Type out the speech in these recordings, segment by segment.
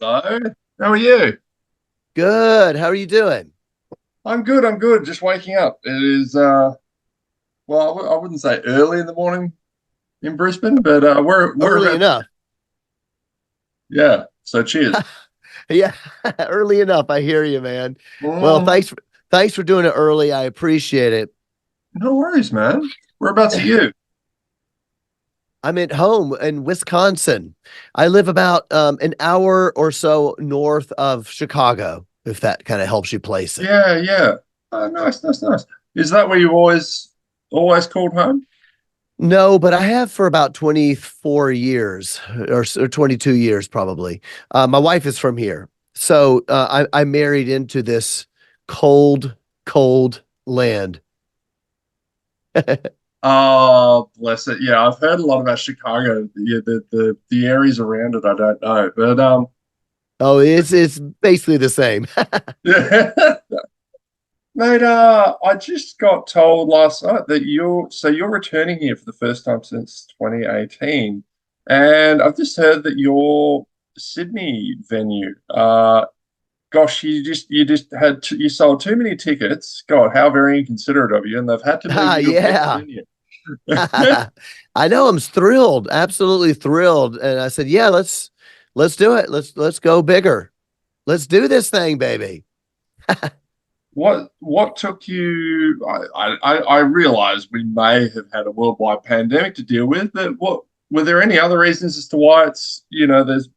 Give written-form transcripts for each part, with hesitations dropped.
Hello. How are you? Good. How are you doing? I'm good. I'm good. Just waking up. It is well, I wouldn't say early in the morning in Brisbane, but we're Early about enough. yeah. So cheers. Yeah, early enough. I hear you, man. Well, Mhm. thanks for doing it early. I appreciate it. No worries, man. Whereabouts are you? I'm at home in Wisconsin. I live about an hour or so north of Chicago, if that kind of helps you place it. Yeah, yeah. Oh, nice, nice, nice. Is that where you always called home? No, but I have for about 24 years or 22 years probably. My wife is from here. So I married into this cold, cold land. Oh, bless it. Yeah, I've heard a lot about Chicago. Yeah, the areas around it, I don't know, but Oh, it's basically the same. yeah. Mate, I just got told last night that you're returning here for the first time since 2018, and I've just heard that your Sydney venue, gosh, you sold too many tickets. God, how very inconsiderate of you, and they've had to move Ah, you to a bigger yeah. venue. I know I'm thrilled, absolutely thrilled. And I said, yeah, let's do it. Let's go bigger. Let's do this thing, baby. What took you? I realize we may have had a worldwide pandemic to deal with, but what were there any other reasons as to why there's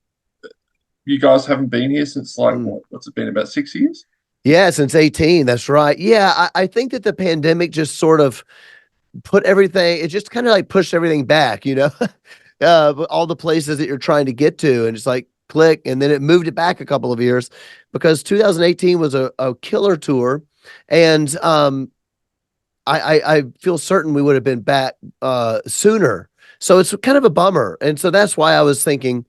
you guys haven't been here since like Mm. what's it been about 6 years? Yeah, since 18. That's right. Yeah, I think that the pandemic just sort of put everything, it just kind of like pushed everything back, all the places that you're trying to get to. And it's like click. And then it moved it back a couple of years because 2018 was a killer tour. And I feel certain we would have been back sooner. So it's kind of a bummer. And so that's why I was thinking,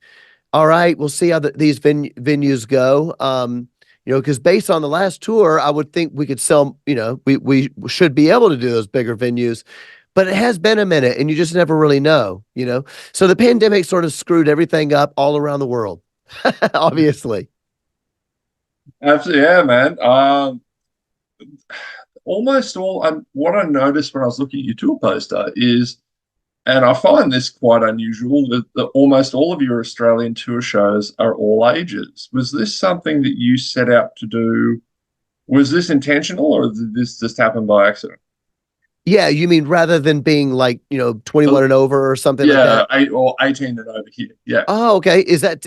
all right, we'll see how these venues go. Because based on the last tour, I would think we could sell, we should be able to do those bigger venues, but it has been a minute and you just never really know. So the pandemic sort of screwed everything up all around the world, obviously. Absolutely, yeah, man. Almost all. What I noticed when I was looking at your tour poster is, and I find this quite unusual, that almost all of your Australian tour shows are all ages. Was this something that you set out to do? Was this intentional, or did this just happen by accident? Yeah, you mean rather than being like, Uh, 21 and over or something like yeah, that? 8 or 18 and over here. Yeah, Oh, okay. Is that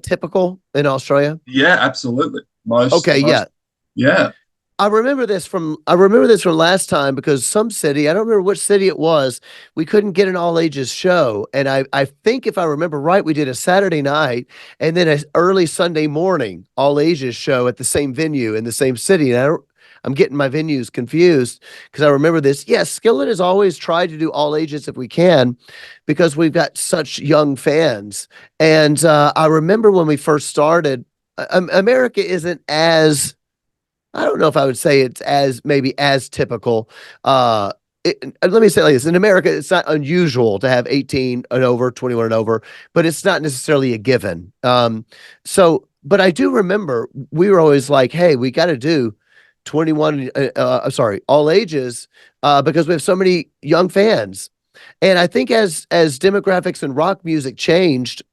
typical in Australia? yeah, absolutely. Most, Okay, yeah. most, yeah. I remember this from last time because some city, I don't remember which city it was, we couldn't get an all ages show. And I think if I remember right, we did a Saturday night and then an early Sunday morning all ages show at the same venue in the same city. And I'm getting my venues confused because I remember this. Yes, Skillet has always tried to do all ages if we can because we've got such young fans. And I remember when we first started, America isn't as, I don't know if I would say it's as maybe as typical. Let me say it like this: in America, it's not unusual to have 18 and over, 21 and over, but it's not necessarily a given. But I do remember we were always like, "Hey, we got to do 21. Sorry, all ages, because we have so many young fans." And I think as demographics and rock music changed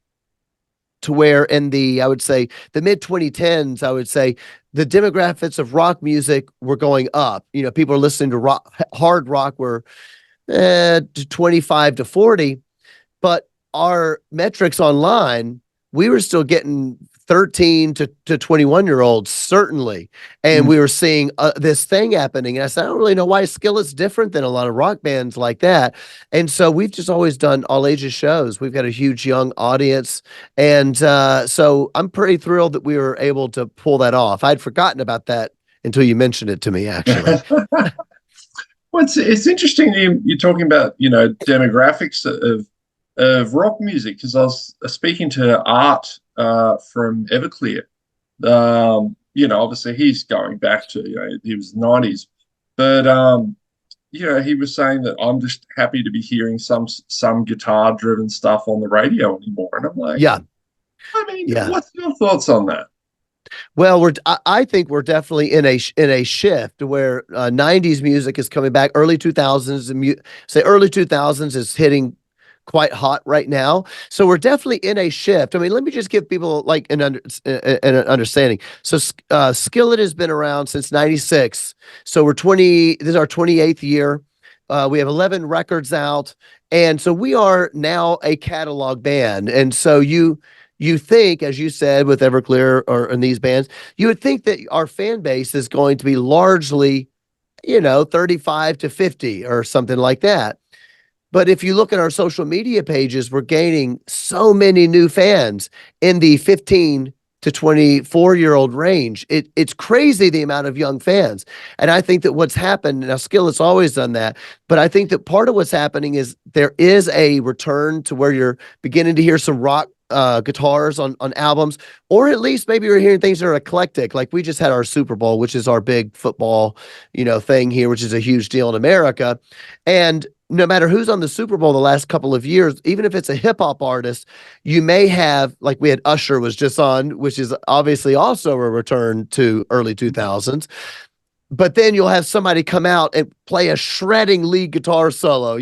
to where in the I would say the mid 2010s, I would say the demographics of rock music were going up. People are listening to rock, hard rock were 25 to 40, but our metrics online, we were still getting 13 to 21-year-olds, certainly. And we were seeing this thing happening. And I said, I don't really know why Skillet's different than a lot of rock bands like that. And so we've just always done all ages shows. We've got a huge young audience. And so I'm pretty thrilled that we were able to pull that off. I'd forgotten about that until you mentioned it to me, actually. Well, it's interesting you're talking about demographics of rock music because I was speaking to Art from Everclear. Obviously he's going back to he was 90s, but he was saying that I'm just happy to be hearing some guitar driven stuff on the radio anymore, and I'm like, Yeah. I mean, Yeah. what's your thoughts on that? Well, I think we're definitely in a shift where 90s music is coming back. Early 2000s, say early 2000s is hitting quite hot right now. So we're definitely in a shift. I mean, let me just give people like an understanding. So Skillet has been around since 96. So we're 20, this is our 28th year. We have 11 records out. And so we are now a catalog band. And so you think, as you said, with Everclear or in these bands, you would think that our fan base is going to be largely, 35 to 50 or something like that. But if you look at our social media pages, we're gaining so many new fans in the 15 to 24-year-old range. It's crazy the amount of young fans. And I think that what's happened, now Skillet's always done that, but I think that part of what's happening is there is a return to where you're beginning to hear some rock guitars on albums, or at least maybe you're hearing things that are eclectic. Like we just had our Super Bowl, which is our big football, thing here, which is a huge deal in America. And no matter who's on the Super Bowl the last couple of years, even if it's a hip hop artist, you may have, like we had Usher was just on, which is obviously also a return to early 2000s. But then you'll have somebody come out and play a shredding lead guitar solo.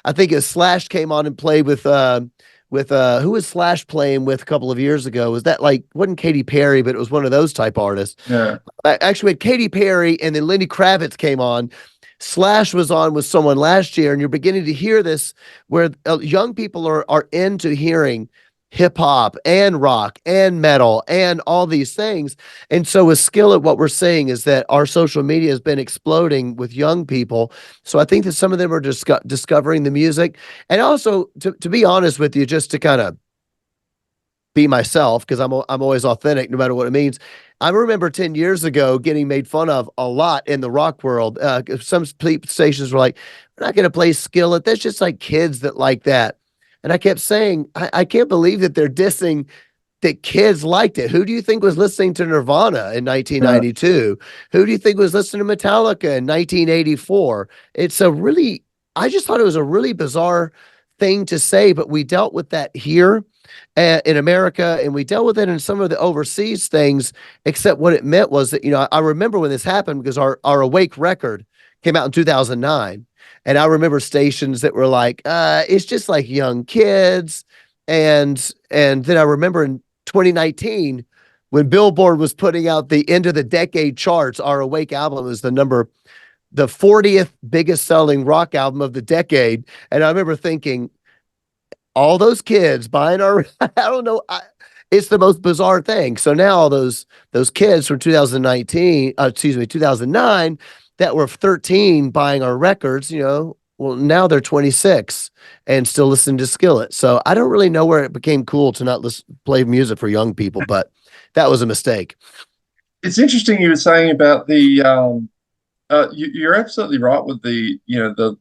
I think as Slash came on and played with who was Slash playing with a couple of years ago? Was that like, wasn't Katy Perry, but it was one of those type artists. Yeah. I actually had Katy Perry and then Lenny Kravitz came on. Slash was on with someone last year, and you're beginning to hear this where young people are into hearing hip hop and rock and metal and all these things. And so with Skillet, what we're seeing is that our social media has been exploding with young people. So I think that some of them are discovering the music. And also, to be honest with you, just to kind of be myself, because I'm always authentic no matter what it means. I remember 10 years ago getting made fun of a lot in the rock world. Some stations were like, we're not going to play Skillet. That's just like kids that like that. And I kept saying, I can't believe that they're dissing that kids liked it. Who do you think was listening to Nirvana in Yeah. 1992? Who do you think was listening to Metallica in 1984? I just thought it was a really bizarre thing to say, but we dealt with that here in America, and we dealt with it in some of the overseas things. Except what it meant was that I remember when this happened because our Awake record came out in 2009, and I remember stations that were like, "It's just like young kids," and then I remember in 2019 when Billboard was putting out the end of the decade charts, our Awake album was the 40th biggest selling rock album of the decade, and I remember thinking, all those kids buying our I don't know, it's the most bizarre thing. So now all those kids from 2019, excuse me, 2009 that were 13 buying our records, well now they're 26 and still listening to Skillet. So I don't really know where it became cool to not play music for young people, but that was a mistake. It's interesting you were saying about you're absolutely right with the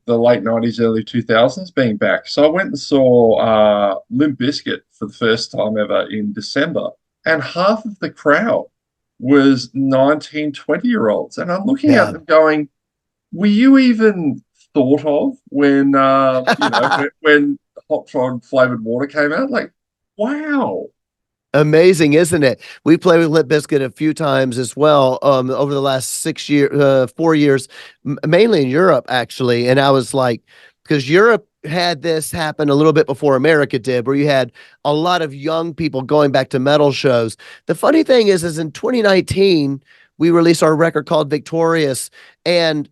late 90s, early 2000s being back. So I went and saw Limp Bizkit for the first time ever in December, and half of the crowd was 19, 20-year olds. And I'm looking at Yeah. them going, were you even thought of when when Hot Rod flavored water came out? Like, wow. Amazing, isn't it? We played with Limp Bizkit a few times as well over the last 6 years, 4 years, mainly in Europe, actually. And I was like, because Europe had this happen a little bit before America did, where you had a lot of young people going back to metal shows. The funny thing is in 2019, we released our record called Victorious. And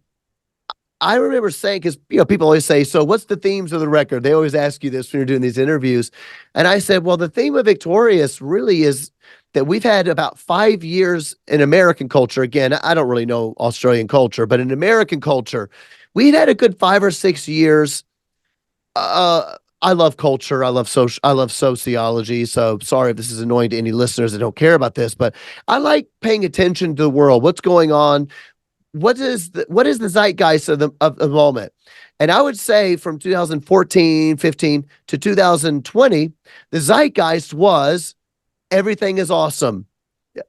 I remember saying, because people always say, so what's the themes of the record? They always ask you this when you're doing these interviews. And I said, well, the theme of Victorious really is that we've had about 5 years in American culture. Again, I don't really know Australian culture, but in American culture, we'd had a good 5 or 6 years. I love culture. I love sociology. So sorry if this is annoying to any listeners that don't care about this, but I like paying attention to the world. What's going on? What is the zeitgeist of the moment? And I would say from 2014, 15 to 2020, the zeitgeist was everything is awesome.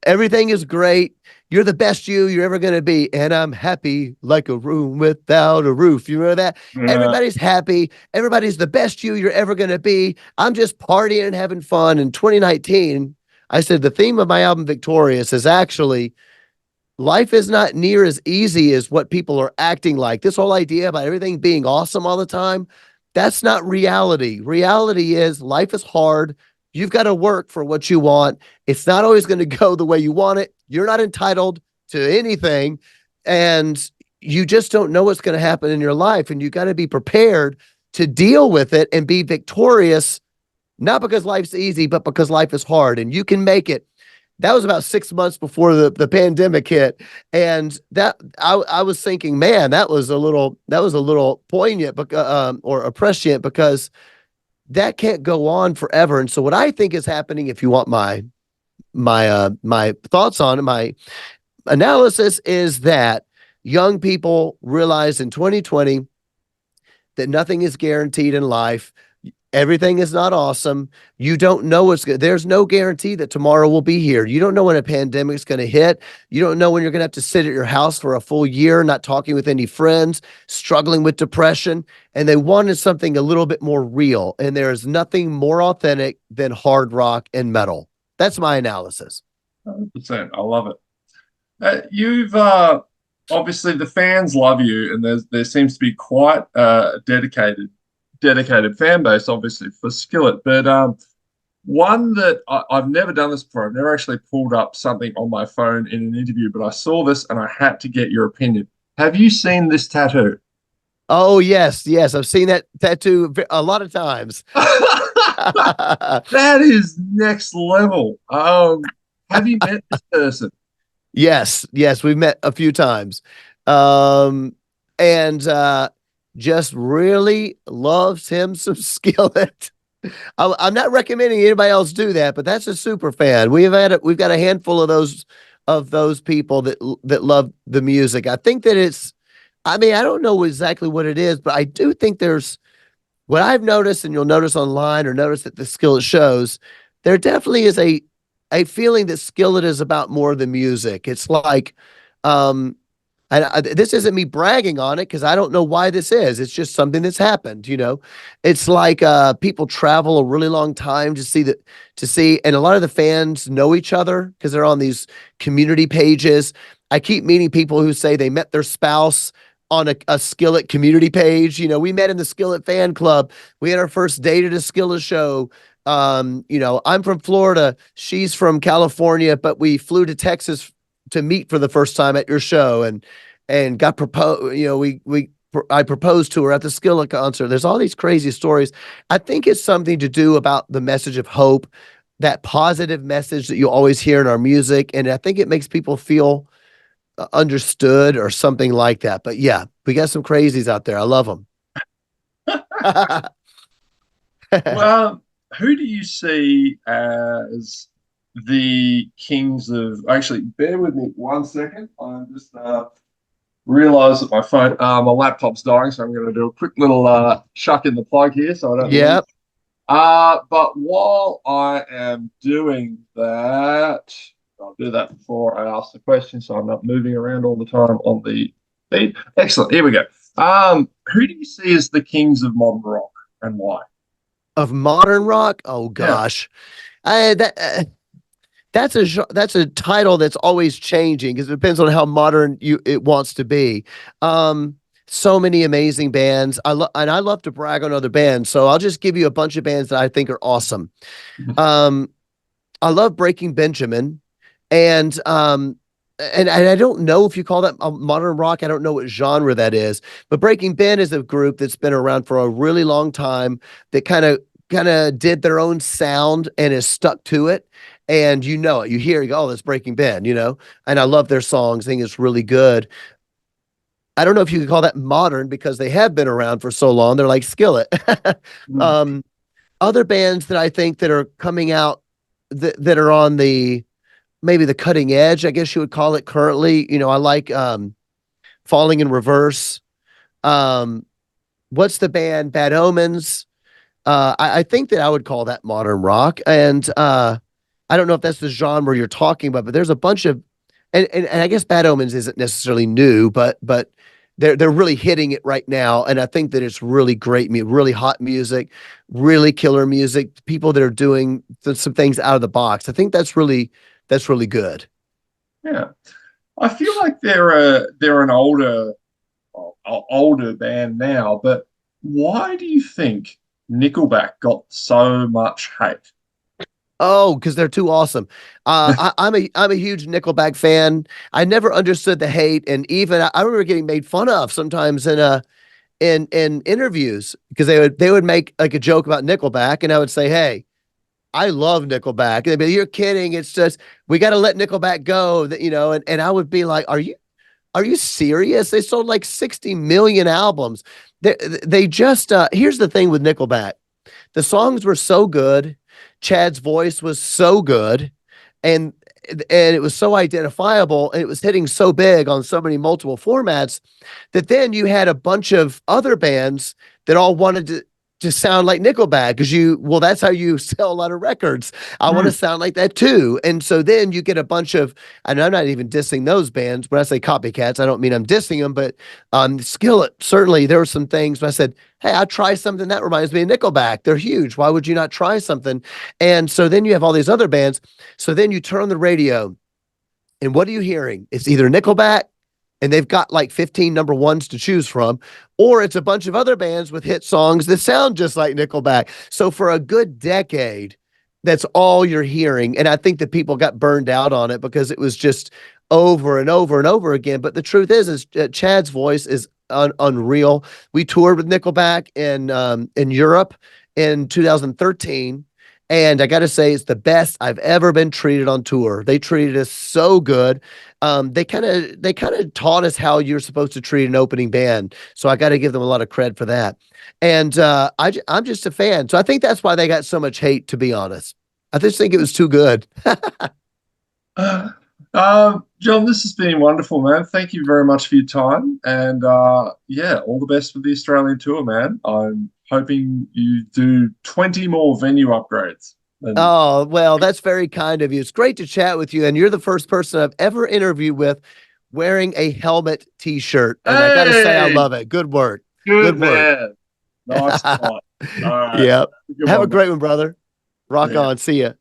Everything is great. you're the best you're ever going to be. And I'm happy like a room without a roof. You remember that? Uh, Everybody's happy. Everybody's the best you're ever going to be. I'm just partying and having fun. In 2019, I said the theme of my album Victorious is actually life is not near as easy as what people are acting like. This whole idea about everything being awesome all the time, that's not reality. Reality is life is hard. You've got to work for what you want. It's not always going to go the way you want it. You're not entitled to anything. And you just don't know what's going to happen in your life. And you got to be prepared to deal with it and be victorious, not because life's easy, but because life is hard and you can make it. That was about 6 months before the pandemic hit. And that I was thinking, man, that was a little poignant or prescient because that can't go on forever. And so what I think is happening, if you want my thoughts on it, my analysis is that young people realize in 2020 that nothing is guaranteed in life. Everything is not awesome. You don't know what's good. There's no guarantee that tomorrow will be here. You don't know when a pandemic's going to hit. You don't know when you're going to have to sit at your house for a full year, not talking with any friends, struggling with depression. And they wanted something a little bit more real. And there is nothing more authentic than hard rock and metal. That's my analysis. 100%. I love it. You've obviously the fans love you, and there seems to be quite a dedicated fan base, obviously for Skillet. But one that I've never done this before. I've never actually pulled up something on my phone in an interview, but I saw this and I had to get your opinion. Have you seen this tattoo? Oh, yes. Yes. I've seen that tattoo a lot of times. That is next level. Have you met this person? Yes, yes, we've met a few times. And just really loves him some Skillet. I'm not recommending anybody else do that, but that's a super fan. We've got a handful of those people that love the music. I think that I mean, I don't know exactly what it is, but I do think there's what I've noticed, and you'll notice online or notice at the Skillet shows, there definitely is a feeling that Skillet is about more than music. It's like, this isn't me bragging on it because I don't know why this is. It's just something that's happened. It's like people travel a really long time and a lot of the fans know each other because they're on these community pages. I keep meeting people who say they met their spouse on a Skillet community page. We met in the Skillet fan club. We had our first date at a Skillet show. I'm from Florida. She's from California, but we flew to Texas to meet for the first time at your show and got proposed. I proposed to her at the Skillet concert. There's all these crazy stories. I think it's something to do about the message of hope, that positive message that you always hear in our music. And I think it makes people feel understood or something like that. But yeah, we got some crazies out there. I love them. Well, who do you see as the kings of? Actually, bear with me 1 second. I'm just realized that my laptop's dying, so I'm going to do a quick little chuck in the plug here, so I don't lose. Yeah. But while I am doing that, I'll do that before I ask the question, so I'm not moving around all the time on the feed. Excellent. Here we go. Who do you see as the kings of modern rock and why? Of modern rock. Oh Yeah. gosh. I that that's a title that's always changing because it depends on how modern it wants to be. So many amazing bands. I love to brag on other bands, so I'll just give you a bunch of bands that I think are awesome. Um, I love Breaking Benjamin, and I don't know if you call that modern rock. I don't know what genre that is, but Breaking Ben is a group that's been around for a really long time that kind of did their own sound and is stuck to it. And you hear, you go, oh, that's Breaking Ben, and I love their songs. I think it's really good. I don't know if you could call that modern because they have been around for so long. They're like Skillet. Mm. um, Other bands that I think that are coming out that are on maybe the cutting edge, I guess you would call it currently. I like Falling in Reverse. Um, what's the band? Bad Omens. I think that I would call that modern rock. And I don't know if that's the genre you're talking about, but there's a bunch of and I guess Bad Omens isn't necessarily new, but they're really hitting it right now, and I think that it's really great, really hot music, really killer music. People that are doing some things out of the box. I think that's really good. Yeah. I feel like they're an older band now, but why do you think Nickelback got so much hate? Oh, because they're too awesome. I'm a huge Nickelback fan. I never understood the hate, and even I remember getting made fun of sometimes in interviews because they would make like a joke about Nickelback, and I would say, "Hey, I love Nickelback." And they'd be, "You're kidding. It's just we got to let Nickelback go." And I would be like, "Are you serious? They sold like 60 million albums. They just here's the thing with Nickelback. The songs were so good. Chad's voice was so good, and and it was so identifiable, and it was hitting so big on so many multiple formats that then you had a bunch of other bands that all wanted to sound like Nickelback because that's how you sell a lot of records. I want to Hmm. sound like that too. And so then you get a bunch of, and I'm not even dissing those bands. When I say copycats, I don't mean I'm dissing them, but Skillet, certainly there were some things when I said, hey, I'll try something that reminds me of Nickelback. They're huge. Why would you not try something? And so then you have all these other bands. So then you turn on the radio and what are you hearing? It's either Nickelback and they've got like 15 number ones to choose from, or it's a bunch of other bands with hit songs that sound just like Nickelback. So for a good decade, that's all you're hearing. And I think that people got burned out on it because it was just over and over and over again. But the truth is Chad's voice is unreal. We toured with Nickelback in Europe in 2013. And I got to say, it's the best I've ever been treated on tour. They treated us so good. They kind of taught us how you're supposed to treat an opening band. So I got to give them a lot of credit for that. And I'm just a fan. So I think that's why they got so much hate. To be honest, I just think it was too good. John, this has been wonderful, man. Thank you very much for your time. And yeah, all the best with the Australian tour, man. I'm hoping you do 20 more venue upgrades. And Oh, well, that's very kind of you. It's great to chat with you. And you're the first person I've ever interviewed with wearing a helmet t-shirt. And I got to say, I hey, love it. Good work. good Good work. man. Nice spot. All right. Yep. Good Have a one, man. great one, brother. See Rock ya. on. See ya.